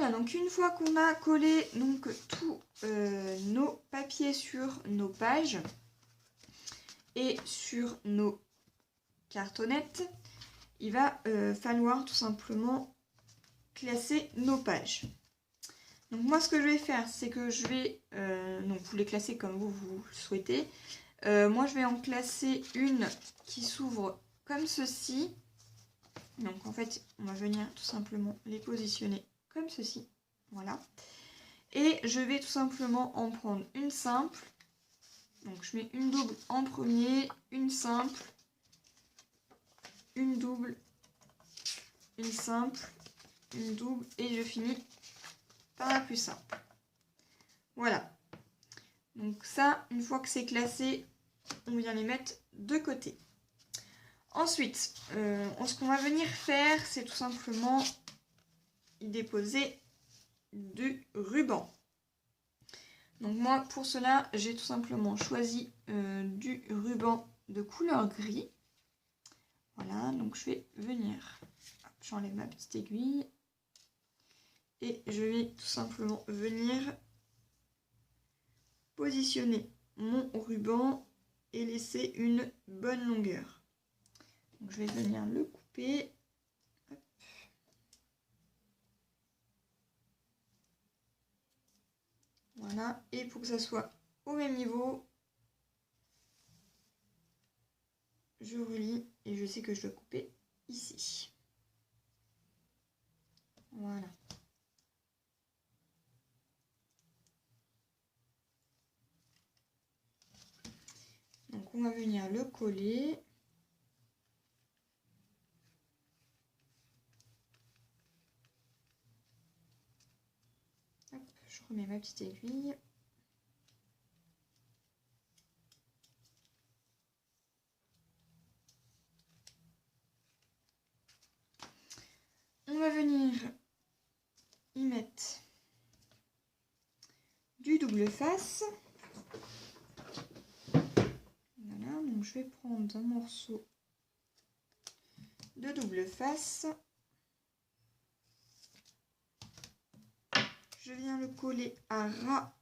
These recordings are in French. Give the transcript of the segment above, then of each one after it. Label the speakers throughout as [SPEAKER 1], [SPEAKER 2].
[SPEAKER 1] Voilà, donc une fois qu'on a collé donc tous nos papiers sur nos pages et sur nos cartonnettes, il va falloir tout simplement classer nos pages. Donc moi ce que je vais faire, c'est que je vais, donc vous les classer comme vous le souhaitez. Moi je vais en classer une qui s'ouvre comme ceci. Donc en fait on va venir tout simplement les positionner comme ceci. Voilà. Et je vais tout simplement en prendre une simple. Donc je mets une double en premier, une simple, une double, une simple, une double et je finis par la plus simple. Voilà. Donc ça, une fois que c'est classé, on vient les mettre de côté. Ensuite, ce qu'on va venir faire, c'est tout simplement y déposer du ruban. Donc moi, pour cela, j'ai tout simplement choisi du ruban de couleur gris. Voilà, donc je vais venir, j'enlève ma petite aiguille et je vais tout simplement venir positionner mon ruban et laisser une bonne longueur. Donc je vais venir le couper. Hop. Voilà, et pour que ça soit au même niveau, je relie et je sais que je dois couper ici. Voilà. Donc on va venir le coller. Hop, je remets ma petite aiguille. On va venir y mettre du double face. Voilà, donc je vais prendre un morceau de double face. Je viens le coller à ras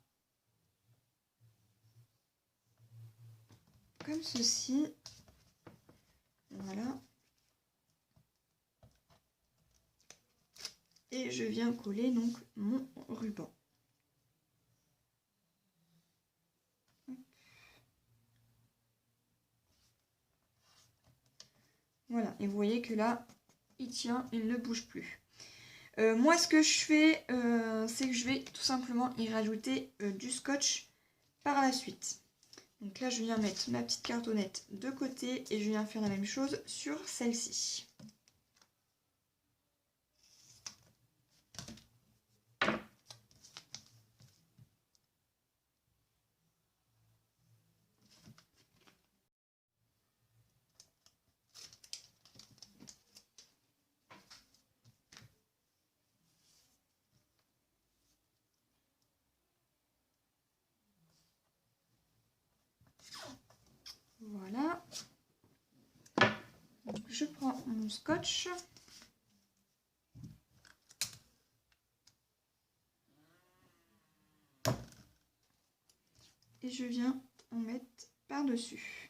[SPEAKER 1] comme ceci. Voilà. Et je viens coller donc mon ruban. Voilà, et vous voyez que là, il tient, il ne bouge plus. Moi, ce que je fais, c'est que je vais tout simplement y rajouter du scotch par la suite. Donc là, je viens mettre ma petite cartonnette de côté et je viens faire la même chose sur celle-ci. Voilà. Donc, je prends mon scotch. Et je viens en mettre par-dessus.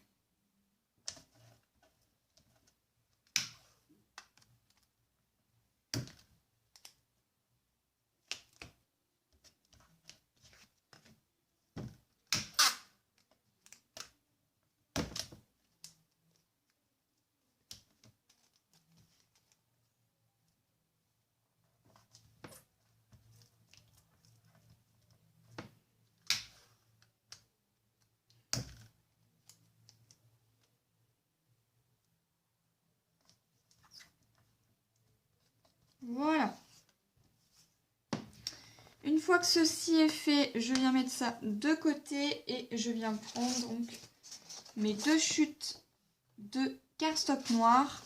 [SPEAKER 1] Voilà. Une fois que ceci est fait, je viens mettre ça de côté et je viens prendre donc mes deux chutes de cardstock noir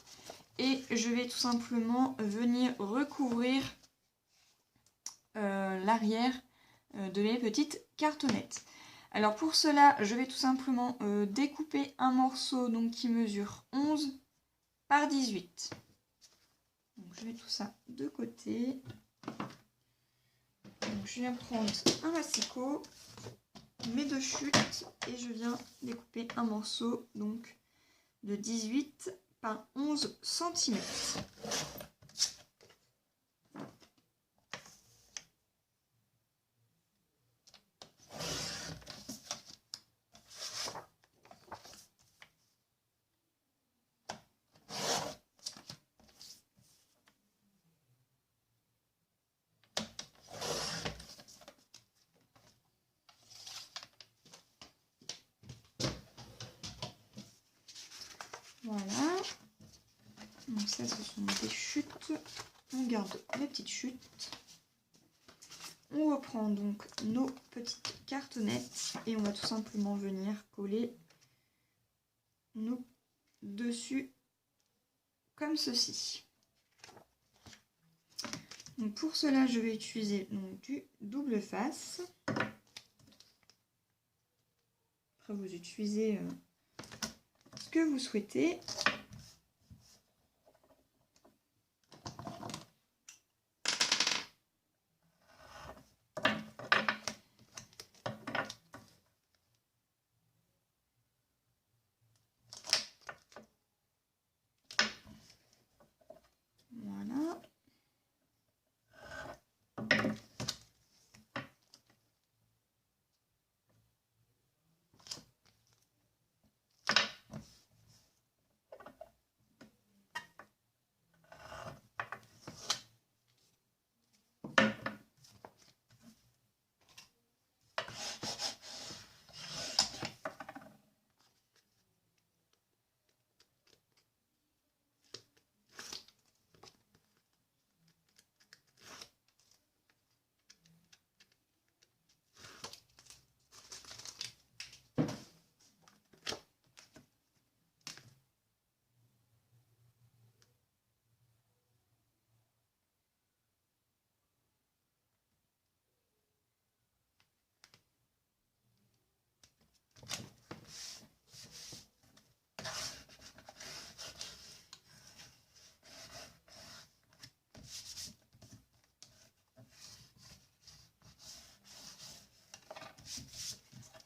[SPEAKER 1] et je vais tout simplement venir recouvrir l'arrière de mes petites cartonnettes. Alors pour cela, je vais tout simplement découper un morceau donc, qui mesure 11 par 18. Donc je mets tout ça de côté. Donc, je viens prendre un massicot, mes 2 chutes et je viens découper un morceau donc de 18 par 11 cm. Voilà, donc ça ce sont des chutes, on garde les petites chutes, on reprend donc nos petites cartonnettes et on va tout simplement venir coller nos dessus comme ceci. Donc pour cela je vais utiliser donc du double face, après vous utilisez ce que vous souhaitez. Voilà.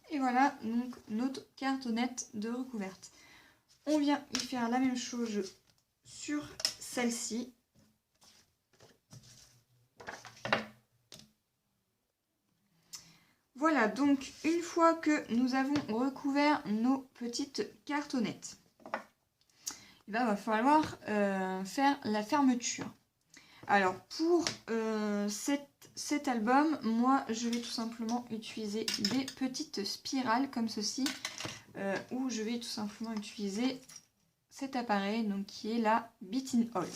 [SPEAKER 1] Et voilà donc notre cartonnette de recouverte. On vient y faire la même chose sur celle-ci. Voilà, donc une fois que nous avons recouvert nos petites cartonnettes, il va falloir faire la fermeture. Alors pour cet album, moi je vais tout simplement utiliser des petites spirales comme ceci, où je vais tout simplement utiliser cet appareil donc qui est la Bit In All.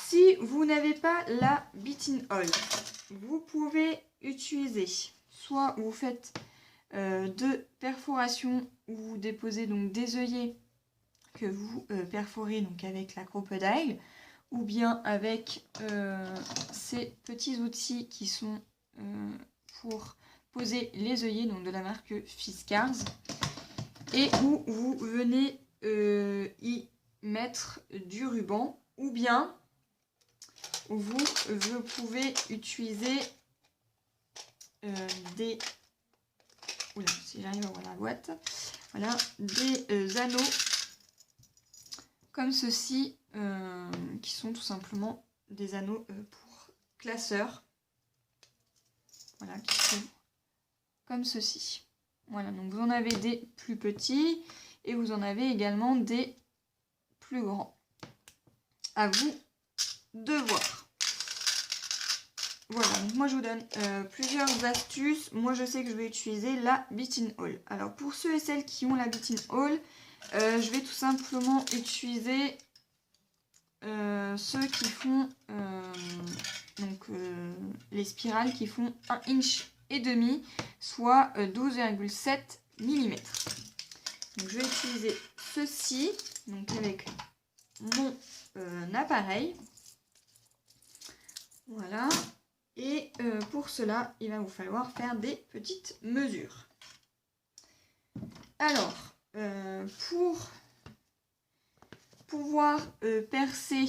[SPEAKER 1] Si vous n'avez pas la Bit In All, vous pouvez utiliser, soit vous faites 2 perforations où vous déposez donc des œillets que vous perforez donc avec la crocodile, ou bien avec ces petits outils qui sont pour poser les œillets, donc de la marque Fiskars, et où vous venez y mettre du ruban, ou bien vous pouvez utiliser des... Oula, si j'arrive à voir la boîte, voilà, des anneaux comme ceci, qui sont tout simplement des anneaux pour classeurs. Voilà, qui sont comme ceci. Voilà, donc vous en avez des plus petits et vous en avez également des plus grands. À vous de voir. Voilà, donc moi je vous donne plusieurs astuces. Moi je sais que je vais utiliser la Bit In All. Alors pour ceux et celles qui ont la Bit In All, je vais tout simplement utiliser ceux qui font les spirales qui font 1,5 inch, soit 12,7 mm. Donc je vais utiliser ceci donc avec mon appareil. Voilà. Et pour cela, il va vous falloir faire des petites mesures. Alors, pour pouvoir percer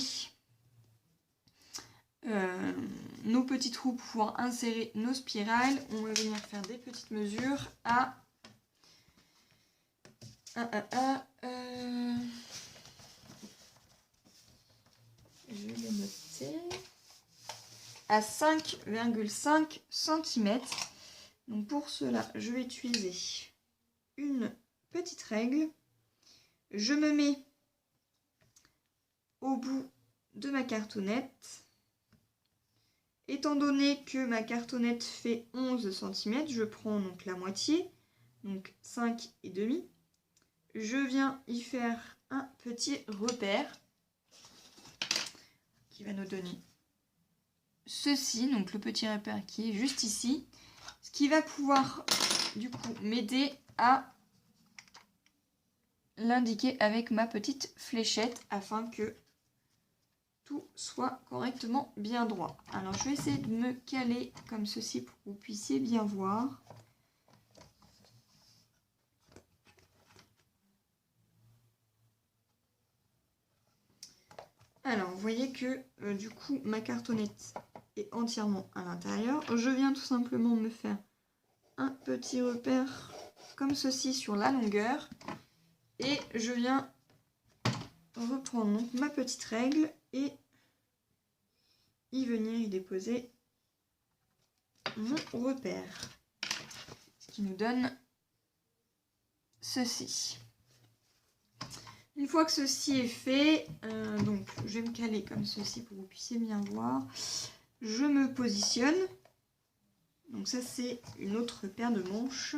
[SPEAKER 1] nos petits trous pour pouvoir insérer nos spirales. On va venir faire des petites mesures à je vais le noter à 5,5 cm. Donc pour cela, je vais utiliser une petite règle. Je me mets au bout de ma cartonnette. Étant donné que ma cartonnette fait 11 cm, je prends donc la moitié, donc 5,5. Je viens y faire un petit repère qui va nous donner ceci, donc le petit repère qui est juste ici, ce qui va pouvoir du coup m'aider à l'indiquer avec ma petite fléchette afin que tout soit correctement bien droit. Alors je vais essayer de me caler comme ceci pour que vous puissiez bien voir. Alors vous voyez que du coup ma cartonnette est entièrement à l'intérieur. Je viens tout simplement me faire un petit repère comme ceci sur la longueur et je viens reprendre donc ma petite règle et y venir y déposer mon repère, ce qui nous donne ceci. Une fois que ceci est fait, donc je vais me caler comme ceci pour que vous puissiez bien voir. Je me positionne. Donc ça c'est une autre paire de manches.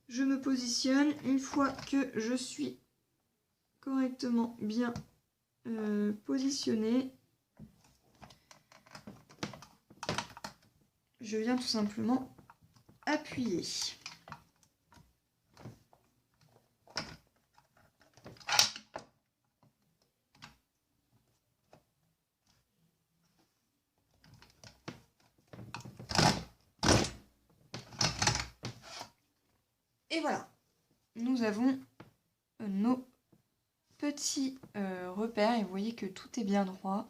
[SPEAKER 1] Je me positionne. Une fois que je suis correctement bien positionnée, je viens tout simplement appuyer. Et voilà, nous avons nos petits repères et vous voyez que tout est bien droit,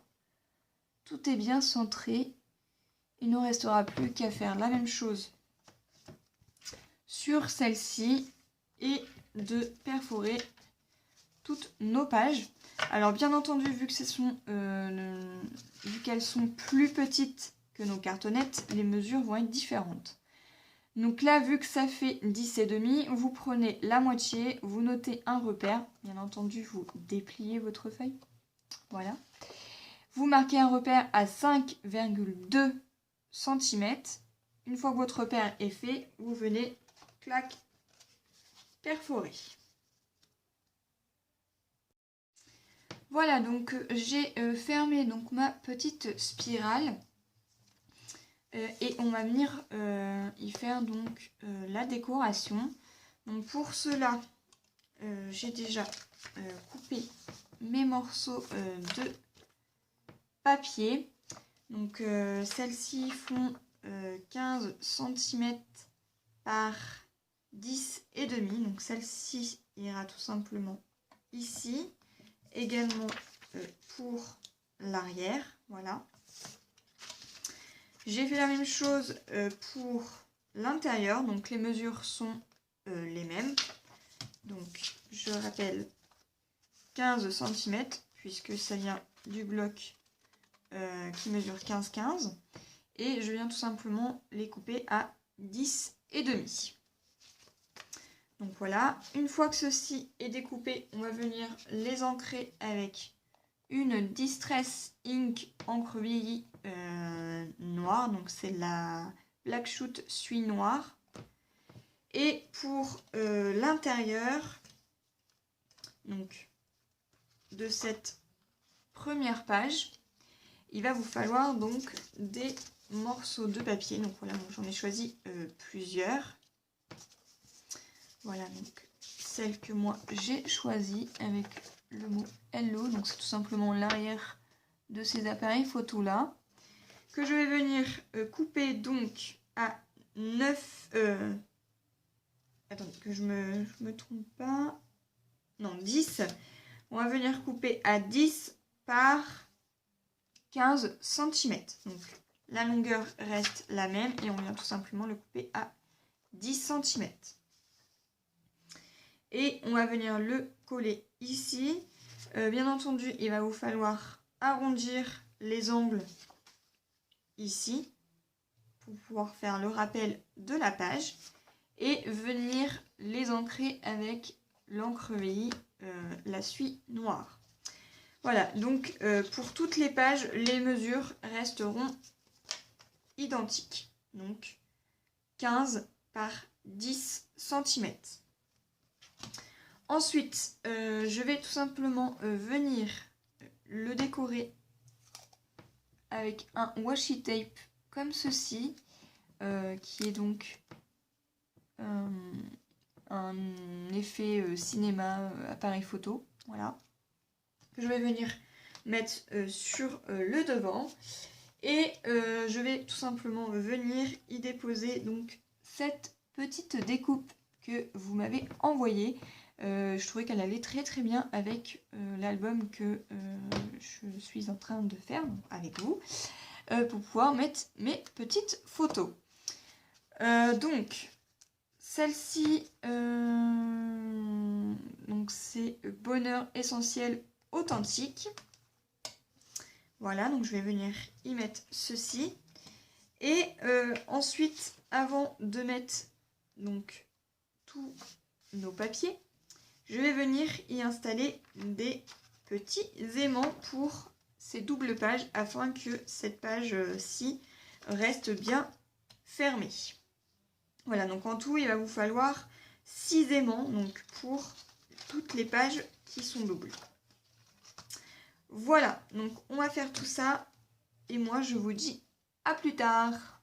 [SPEAKER 1] tout est bien centré. Il ne nous restera plus qu'à faire la même chose sur celle-ci et de perforer toutes nos pages. Alors bien entendu, vu qu'elles sont plus petites que nos cartonnettes, les mesures vont être différentes. Donc là, vu que ça fait 10,5, vous prenez la moitié, vous notez un repère. Bien entendu, vous dépliez votre feuille. Voilà. Vous marquez un repère à 5,2 cm. Une fois que votre repère est fait, vous venez, clac, perforer. Voilà, donc j'ai fermé donc ma petite spirale. Et on va venir y faire donc la décoration. Donc pour cela, j'ai déjà coupé mes morceaux de papier. Donc celles-ci font 15 cm par 10,5. Donc celle-ci ira tout simplement ici. Également pour l'arrière, voilà. J'ai fait la même chose pour l'intérieur, donc les mesures sont les mêmes. Donc je rappelle 15 cm puisque ça vient du bloc qui mesure 15,15 et je viens tout simplement les couper à 10,5. Donc voilà, une fois que ceci est découpé, on va venir les ancrer avec une Distress Ink encre vieillie noire, donc c'est la Black Shoot Suie noire. Et pour l'intérieur, donc de cette première page, il va vous falloir donc des morceaux de papier. Donc voilà, j'en ai choisi plusieurs. Voilà donc celle que moi j'ai choisie avec le mot Hello, donc c'est tout simplement l'arrière de ces appareils photo là, que je vais venir couper donc à 9, attendez que je me trompe pas, non 10, on va venir couper à 10 par 15 cm. Donc la longueur reste la même et on vient tout simplement le couper à 10 cm. Et on va venir le coller ici. Bien entendu, il va vous falloir arrondir les angles ici pour pouvoir faire le rappel de la page et venir les ancrer avec l'encre VI, la suie noire. Voilà, donc pour toutes les pages, les mesures resteront identiques. Donc 15 par 10 cm. Ensuite, je vais tout simplement venir le décorer avec un washi tape comme ceci, qui est donc un effet cinéma appareil photo, voilà, que je vais venir mettre sur le devant. Et je vais tout simplement venir y déposer donc cette petite découpe que vous m'avez envoyée. Je trouvais qu'elle allait très très bien avec l'album que je suis en train de faire avec vous, pour pouvoir mettre mes petites photos. Donc celle-ci, donc c'est Bonheur essentiel authentique. Voilà, donc je vais venir y mettre ceci. Et ensuite, avant de mettre donc tous nos papiers, je vais venir y installer des petits aimants pour ces doubles pages afin que cette page-ci reste bien fermée. Voilà, donc en tout, il va vous falloir 6 aimants donc pour toutes les pages qui sont doubles. Voilà, donc on va faire tout ça et moi je vous dis à plus tard.